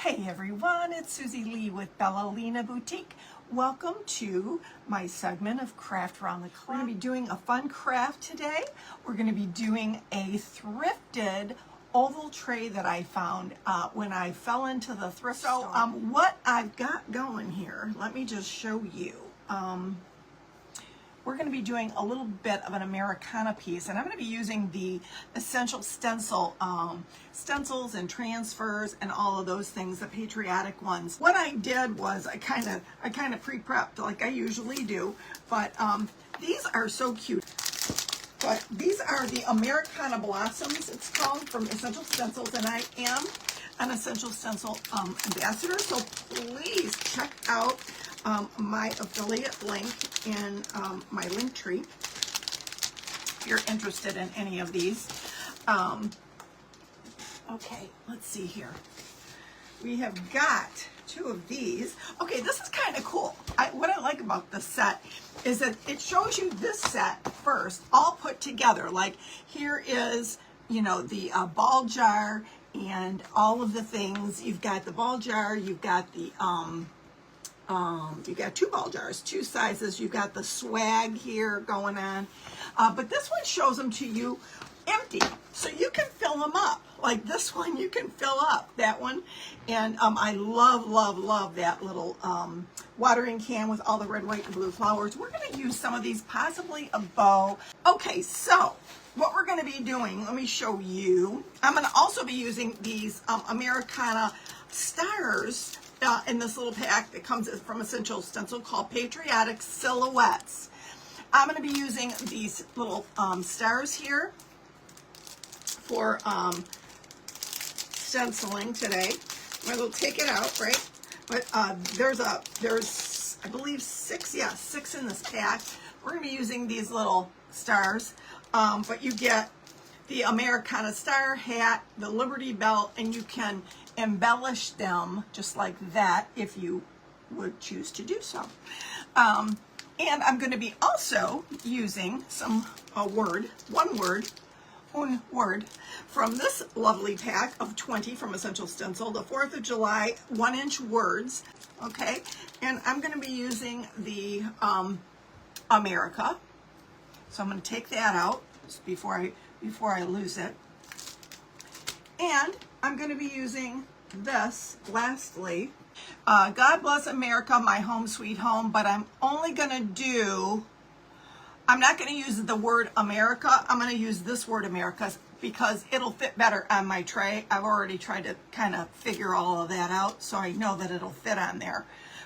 Hey everyone, it's Susie Lee with Lina Boutique. Welcome to my segment of Craft Around the Clock. We're going to be doing a fun craft today. We're going to be doing a thrifted oval tray that I found when I fell into the thrift store. So what I've got going here, let me just show you. We're going to be doing a little bit of an Americana piece, and I'm going to be using the essential stencils and transfers and all of those things, the patriotic ones. What I did was I kind of pre-prepped like I usually do, but these are so cute. But these are the Americana Blossoms, it's called, from Essential Stencils, and I am an Essential Stencil ambassador, so please check out my affiliate link in my link tree if you're interested in any of these. Okay, let's see here. We have got two of these. Okay, this is kind of cool. What I like about this set is that it shows you this set first, all put together. Like here is, you know, the ball jar and all of the things. You've got the ball jar, you've got the you've got two ball jars, two sizes. You've got the swag here going on. But this one shows them to you empty, so you can fill them up. Like this one, you can fill up that one. And I love that little watering can with all the red, white, and blue flowers. We're going to use some of these, possibly a bow. Okay, so what we're going to be doing, let me show you. I'm going to also be using these Americana stars in this little pack that comes from Essential Stencil called Patriotic Silhouettes. I'm going to be using these little stars here for stenciling today. I'm going to take it out, right? But there's I believe six in this pack. We're going to be using these little stars, but you get the Americana star hat, the Liberty belt, and you can embellish them just like that if you would choose to do so. And I'm going to be also using one word from this lovely pack of 20 from Essential Stencil, the 4th of July 1-inch words. Okay, and I'm going to be using the America. So I'm going to take that out just before I lose it. And I'm going to be using this, lastly, God Bless America, My Home Sweet Home, but I'm only going to I'm not going to use the word America. I'm going to use this word America because it'll fit better on my tray. I've already tried to kind of figure all of that out, so I know that it'll fit on there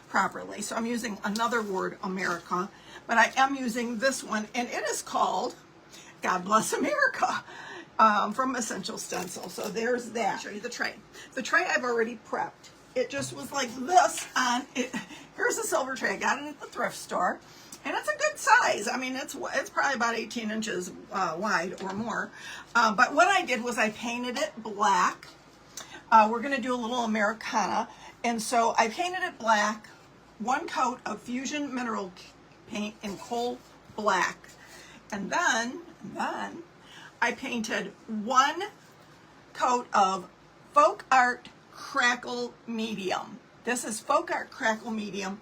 properly. So I'm using another word, America, but I am using this one, and it is called God Bless America. From Essential Stencil. So there's that. I'll show you the tray. The tray I've already prepped. It just was like this on it. Here's a silver tray. I got it at the thrift store, and it's a good size. I mean, it's probably about 18 inches wide or more. But what I did was I painted it black. We're going to do a little Americana, and so I painted it black. One coat of Fusion Mineral paint in coal black, and then I painted one coat of Folk Art Crackle Medium. This is Folk Art Crackle Medium.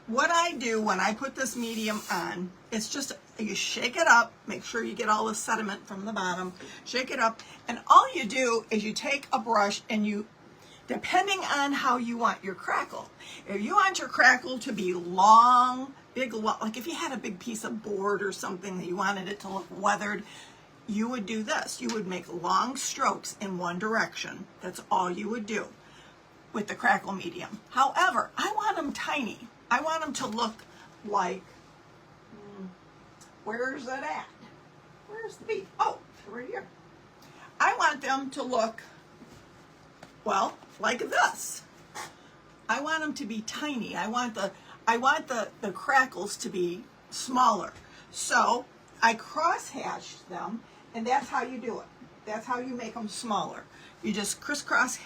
What I do when I put this medium on, it's just, you shake it up, make sure you get all the sediment from the bottom, shake it up, and all you do is you take a brush and you, depending on how you want your crackle, if you want your crackle to be long, big, like if you had a big piece of board or something that you wanted it to look weathered, you would do this. You would make long strokes in one direction. That's all you would do with the crackle medium. However, I want them tiny. I want them to look like, where's that at? Where's the bead? Oh, right here. I want them to look, well, like this. I want them to be tiny. I want the crackles to be smaller. So I cross-hatched them. And that's how you do it. That's how you make them smaller. You just crisscross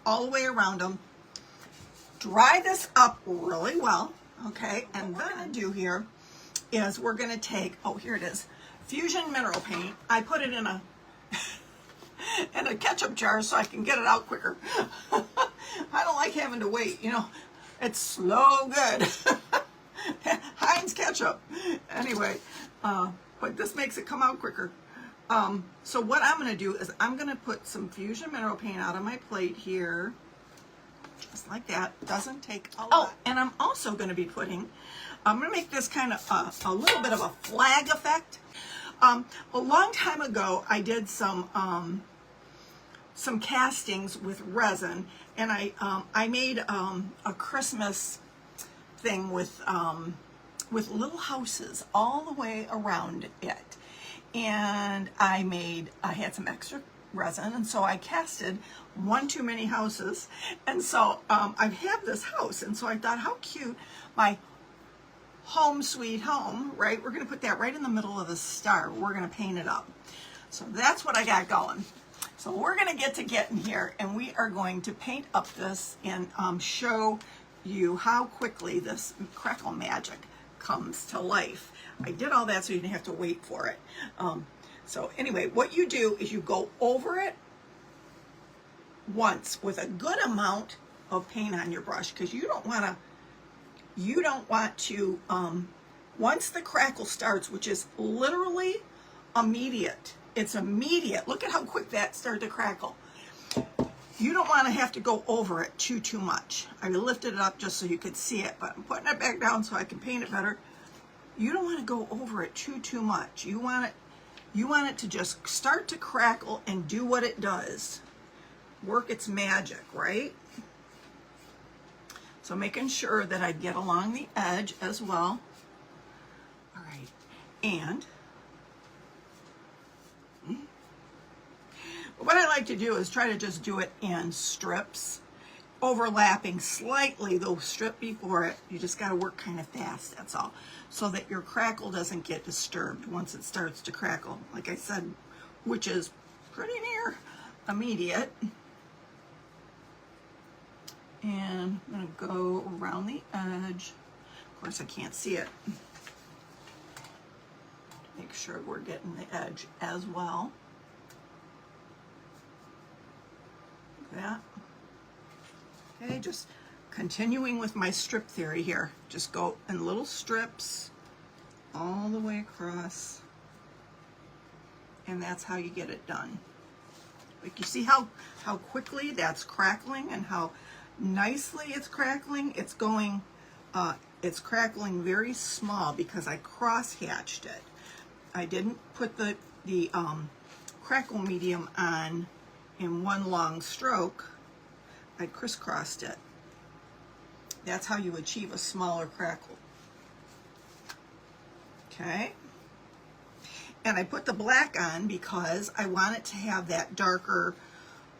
all the way around them. Dry this up really well, okay? And what we're going to do here is we're going to take, oh, here it is, Fusion Mineral Paint. I put it in a ketchup jar so I can get it out quicker. I don't like having to wait, you know. It's slow good. Heinz ketchup. Anyway, but this makes it come out quicker. So what I'm going to do is I'm going to put some Fusion Mineral Paint out on my plate here. Just like that. Doesn't take a lot. Oh, and I'm also going to be putting, I'm going to make this kind of a little bit of a flag effect. A long time ago, I did some castings with resin, and I made a Christmas thing with little houses all the way around it. And I had some extra resin, and so I casted one too many houses. And so I have this house, and so I thought, how cute, my home sweet home, right? We're going to put that right in the middle of the star. We're going to paint it up. So that's what I got going. So we're going to get in here, and we are going to paint up this and show you how quickly this crackle magic comes to life. I did all that so you didn't have to wait for it. So anyway, what you do is you go over it once with a good amount of paint on your brush, because you don't want to, once the crackle starts, which is literally immediate, it's immediate. Look at how quick that started to crackle. You don't want to have to go over it too much. I lifted it up just so you could see it, but I'm putting it back down so I can paint it better. You don't want to go over it too much. You want it to just start to crackle and do what it does. Work its magic, right? So making sure that I get along the edge as well. All right, and what I like to do is try to just do it in strips, overlapping slightly the strip before it. You just got to work kind of fast, that's all, so that your crackle doesn't get disturbed once it starts to crackle, like I said, which is pretty near immediate. And I'm going to go around the edge. Of course, I can't see it. Make sure we're getting the edge as well. Like that. Okay, just continuing with my strip theory here. Just go in little strips all the way across. And that's how you get it done. Like, you see how quickly that's crackling and how nicely it's crackling. It's going, it's crackling very small because I cross-hatched it. I didn't put the crackle medium on in one long stroke. I crisscrossed it. That's how you achieve a smaller crackle. Okay. And I put the black on because I want it to have that darker,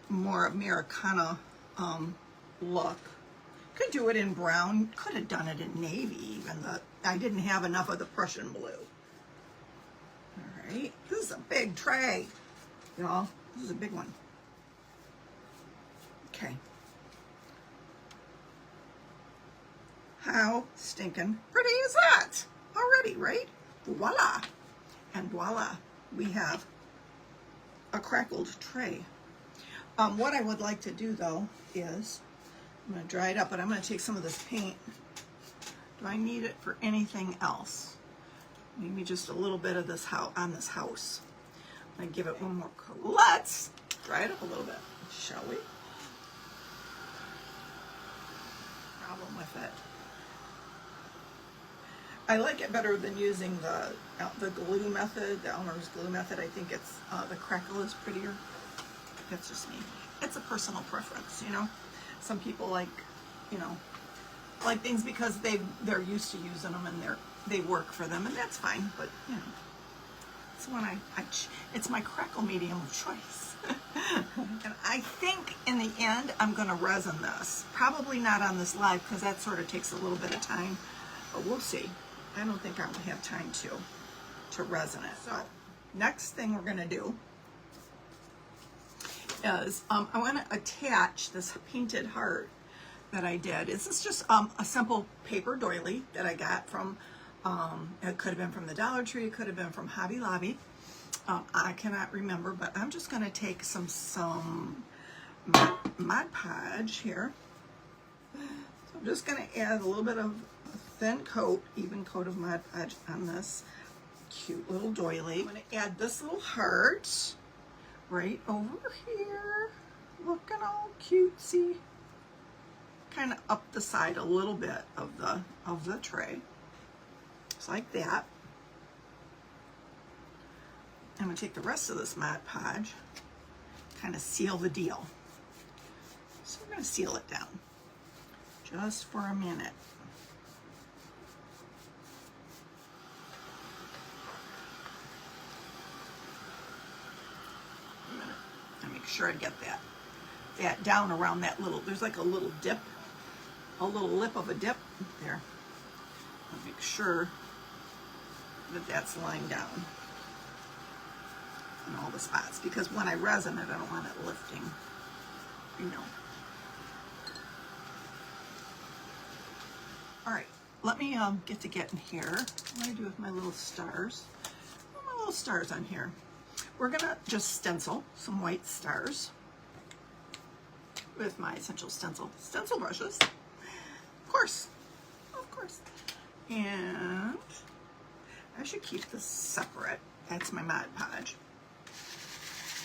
more Americana look. Could do it in brown, could have done it in navy even. I didn't have enough of the Prussian blue. All right, this is a big tray, y'all. This is a big one. Okay. How stinking pretty is that? Already, right? Voila. And voila, we have a crackled tray. What I would like to do though is, I'm going to dry it up, but I'm going to take some of this paint. Do I need it for anything else? Maybe just a little bit of this on this house. I'm going to give it one more coat. Let's dry it up a little bit, shall we? Problem with it. I like it better than using the glue method, the Elmer's glue method. I think it's the crackle is prettier. That's just me. It's a personal preference, you know. Some people like things because they're used to using them and they work for them, and that's fine. But you know, it's when it's my crackle medium of choice. And I think in the end I'm going to resin this. Probably not on this live because that sort of takes a little bit of time, but we'll see. I don't think I will have time to resin it. So next thing we're going to do is I want to attach this painted heart that I did. This is just a simple paper doily that I got from, it could have been from the Dollar Tree, it could have been from Hobby Lobby. I cannot remember, but I'm just going to take some Mod Podge here. So I'm just going to add a little bit of a thin coat, even coat of Mod Podge on this cute little doily. I'm going to add this little heart right over here, looking all cutesy, kind of up the side a little bit of the tray, just like that. I'm going to take the rest of this Mod Podge, kind of seal the deal. So we're going to seal it down just for a minute. Make sure I get that down around that little, there's like a little dip, a little lip of a dip there. I'll make sure that that's lying down in all the spots, because when I resin it, I don't want it lifting, you know. All right, let me get to getting here. What do I do with my little stars? Put my little stars on here. We're gonna just stencil some white stars with my Essential Stencil brushes. Of course. And I should keep this separate. That's my Mod Podge.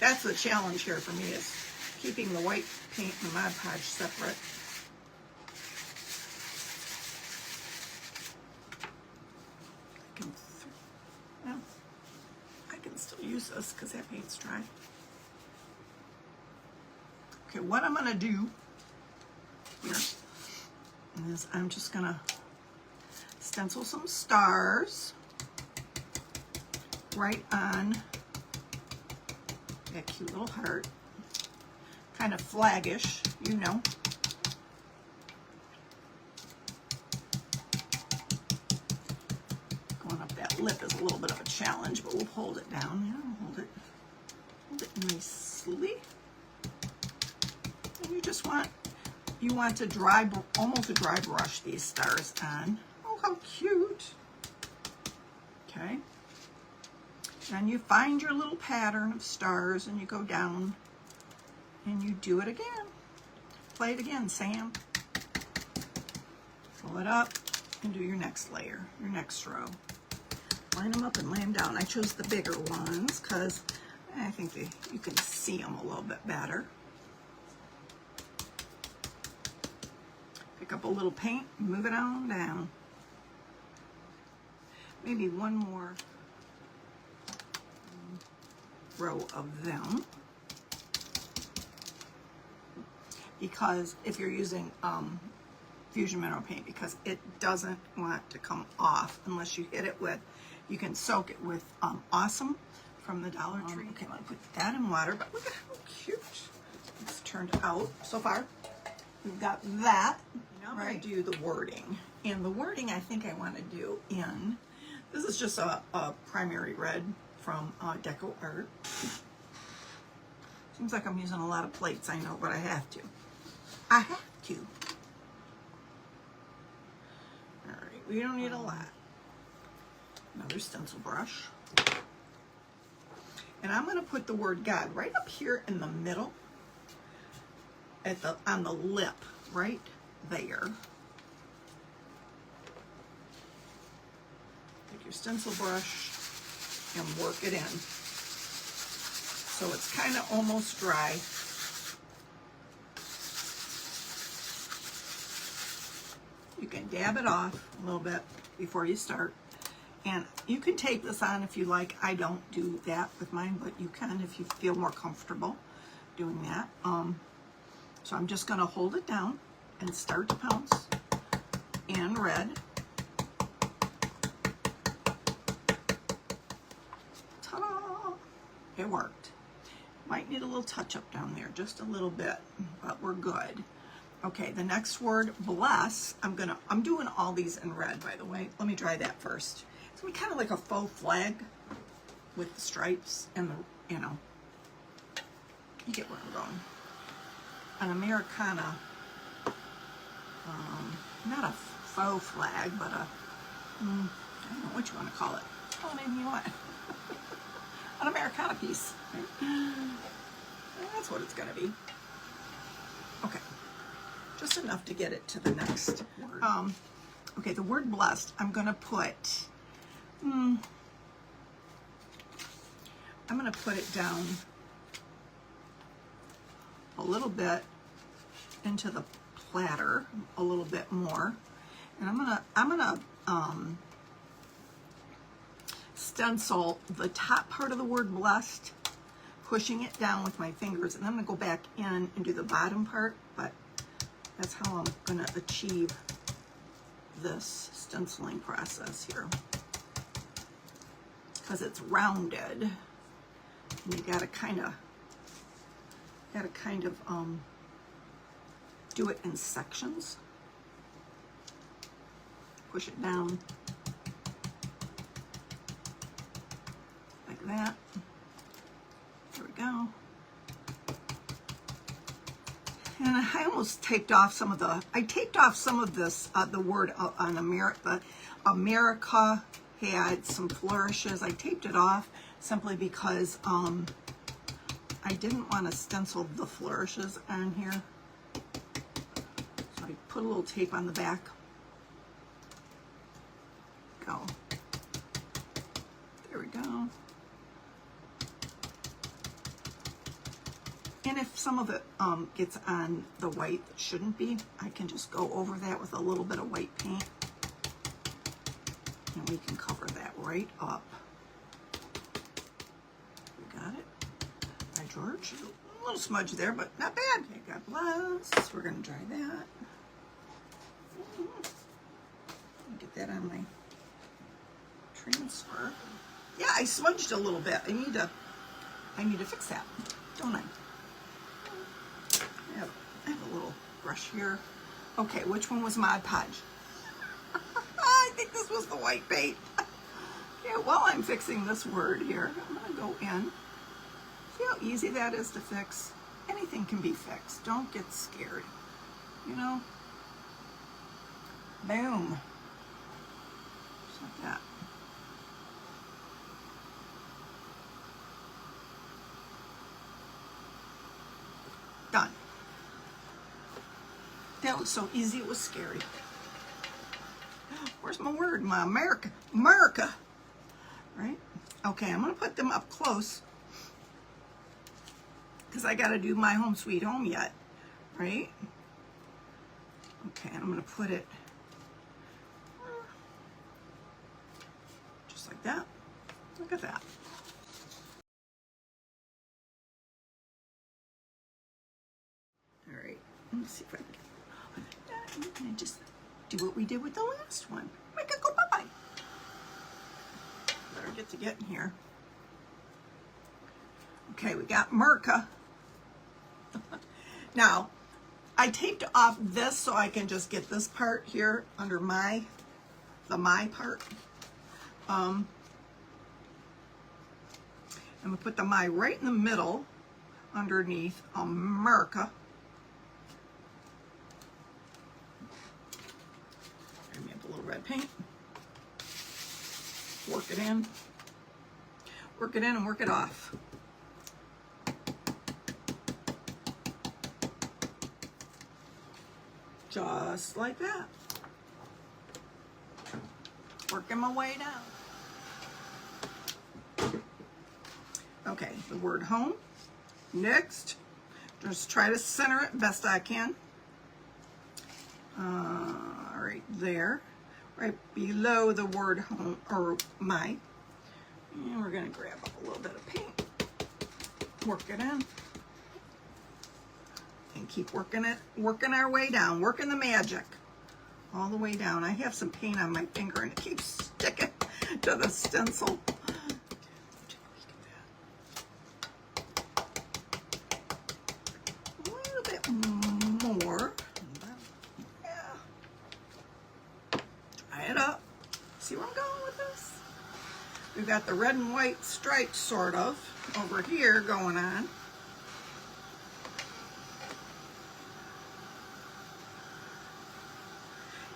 That's the challenge here for me, is keeping the white paint and the Mod Podge separate. I can still use this because that paint's dry. Okay, what I'm going to do here is I'm just going to stencil some stars right on that cute little heart. Kind of flaggish, you know. Going up that lip is a little bit of a challenge, but we'll hold it down. Yeah, hold it nicely. And you just want to dry, almost a dry brush these stars on. Oh, how cute. Okay. Then you find your little pattern of stars and you go down and you do it again. Play it again, Sam. Pull it up and do your next layer, your next row. Line them up and lay them down. I chose the bigger ones because I think you can see them a little bit better. Pick up a little paint, move it on down. Maybe one more row of them. Because if you're using Fusion Mineral Paint, because it doesn't want to come off unless you hit it with, you can soak it with Awesome from the Dollar Tree. Okay, I'm gonna put that in water, but look at how cute it's turned out so far. We've got that. Now I'm gonna do the wording. And the wording I think I want to do in, this is just a primary red from Deco Art. Seems like I'm using a lot of plates, I know, but I have to. I have to. All right, we don't need a lot. Another stencil brush. And I'm going to put the word God right up here in the middle, on the lip, right there. Take your stencil brush and work it in. So it's kind of almost dry. You can dab it off a little bit before you start. And you can tape this on if you like. I don't do that with mine, but you can if you feel more comfortable doing that. So I'm just going to hold it down and start to pounce in red. Ta-da! It worked. Might need a little touch up down there, just a little bit, but we're good. Okay, the next word, bless. I'm doing all these in red, by the way. Let me dry that first. It's gonna be kind of like a faux flag with the stripes and the, you know, you get where I'm going. An Americana, not a faux flag, but a, I don't know what you want to call it. Call it anything you want. An Americana piece. Right? That's what it's gonna be. Okay. just enough to get it to the next word. Okay, the word blessed, I'm gonna put, I'm gonna put it down a little bit into the platter, a little bit more, and I'm gonna stencil the top part of the word blessed, pushing it down with my fingers, and I'm gonna go back in and do the bottom part, but that's how I'm gonna achieve this stenciling process here, because it's rounded, and you gotta kind of do it in sections. Push it down like that. There we go. And I almost taped off some of the, this, the word on America. America had some flourishes. I taped it off simply because I didn't want to stencil the flourishes on here. So I put a little tape on the back. Go. There we go. And if some of it gets on the white that shouldn't be, I can just go over that with a little bit of white paint. And we can cover that right up. We got it. By George. A little smudge there, but not bad. Okay, God bless. We're going to dry that. Get that on my transfer. Yeah, I smudged a little bit. I need to fix that, don't I? I have a little brush here. Okay, which one was Mod Podge? I think this was the white paint. Okay, while I'm fixing this word here, I'm going to go in. See how easy that is to fix? Anything can be fixed. Don't get scared. You know? Boom. Just like that. Done. That was so easy, it was scary. Where's my word? My America. America. Right? Okay, I'm going to put them up close because I got to do my home sweet home yet. Right? Okay, and I'm going to put it just like that. Look at that. All right, let's see if I can get and just do what we did with the last one. Make it go bye-bye. Better get in here. Okay, we got Merca. Now, I taped off this so I can just get this part here under the my part. I'm gonna put the my right in the middle underneath America. Bring me up a little red paint. Work it in. Work it in and work it off. Just like that. Working my way down. Okay, the word home. Next, just try to center it best I can. Right there, right below the word home or my. And we're going to grab up a little bit of paint, work it in, and keep working it, working our way down, working the magic all the way down. I have some paint on my finger and it keeps sticking to the stencil. A little bit more. Yeah. Try it up. See where I'm going with this? We've got the red and white stripes sort of over here going on.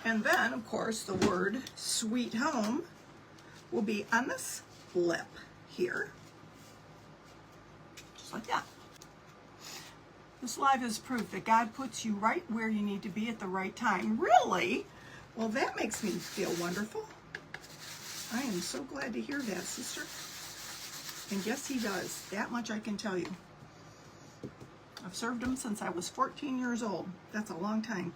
And then, of course, the word sweet home will be on this lip here. Just like that. This live is proof that God puts you right where you need to be at the right time. Really? Well, that makes me feel wonderful. I am so glad to hear that, sister. And yes, he does. That much I can tell you. I've served him since I was 14 years old. That's a long time.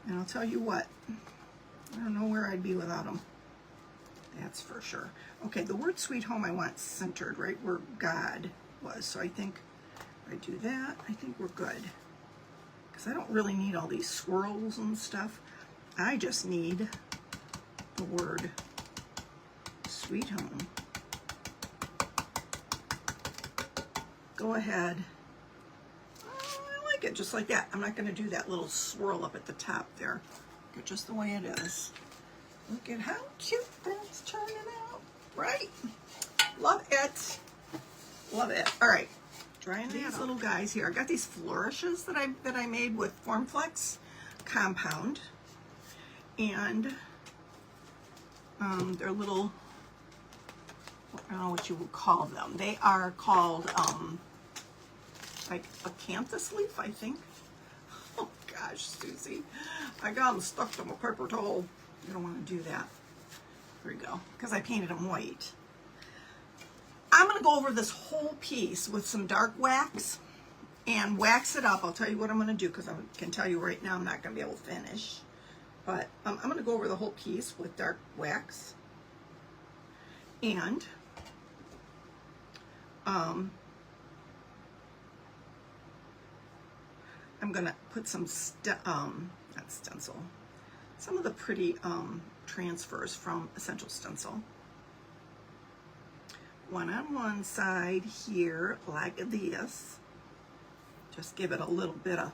And I'll tell you what, I don't know where I'd be without him. That's for sure. Okay, the word sweet home I want centered right where God was. So I think if I do that, I think we're good. Because I don't really need all these swirls and stuff. I just need the word sweet home. Go ahead. I like it just like that. I'm not going to do that little swirl up at the top there. Get just the way it is. Look at how cute that's turning out. Right? Love it. Love it. All right. Drying these little guys here. I got these flourishes that I made with Formflex compound. And they're little, I don't know what you would call them. They are called like a acanthus leaf, I think. Oh gosh, Susie, I got them stuck to my paper towel. You don't want to do that. There we go, because I painted them white. I'm going to go over this whole piece with some dark wax and wax it up. I'll tell you what I'm going to do, because I can tell you right now I'm not going to be able to finish. But I'm going to go over the whole piece with dark wax. And I'm going to put some, not stencil, some of the pretty transfers from Essential Stencil. One on one side here, like this. Just give it a little bit of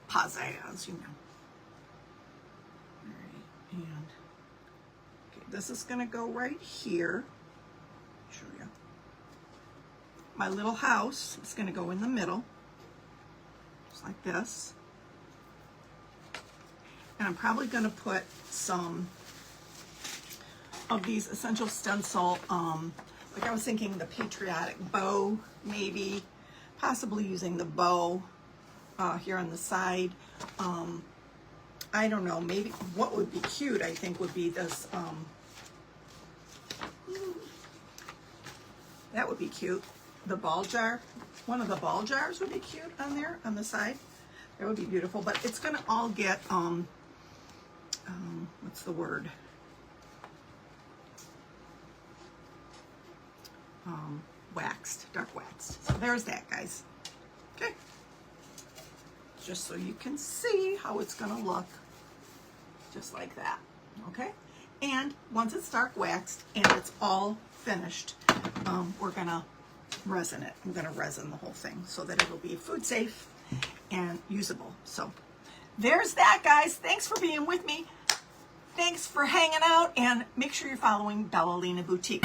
pizzazz, you know. And okay, this is going to go right here. Show you. My little house is going to go in the middle, just like this. And I'm probably going to put some of these Essential Stencil, like I was thinking the patriotic bow, maybe, possibly using the bow here on the side. I don't know, maybe what would be cute, I think, would be this, that would be cute. The ball jar, one of the ball jars would be cute on there, on the side. That would be beautiful, but it's gonna all get, what's the word? Waxed, dark waxed. So there's that, guys. Okay. Just so you can see how it's gonna look, just like that, okay? And once it's dark waxed and it's all finished, we're gonna resin it. I'm gonna resin the whole thing so that it'll be food safe and usable. So there's that, guys. Thanks for being with me. Thanks for hanging out, and make sure you're following Bella Lina Boutique.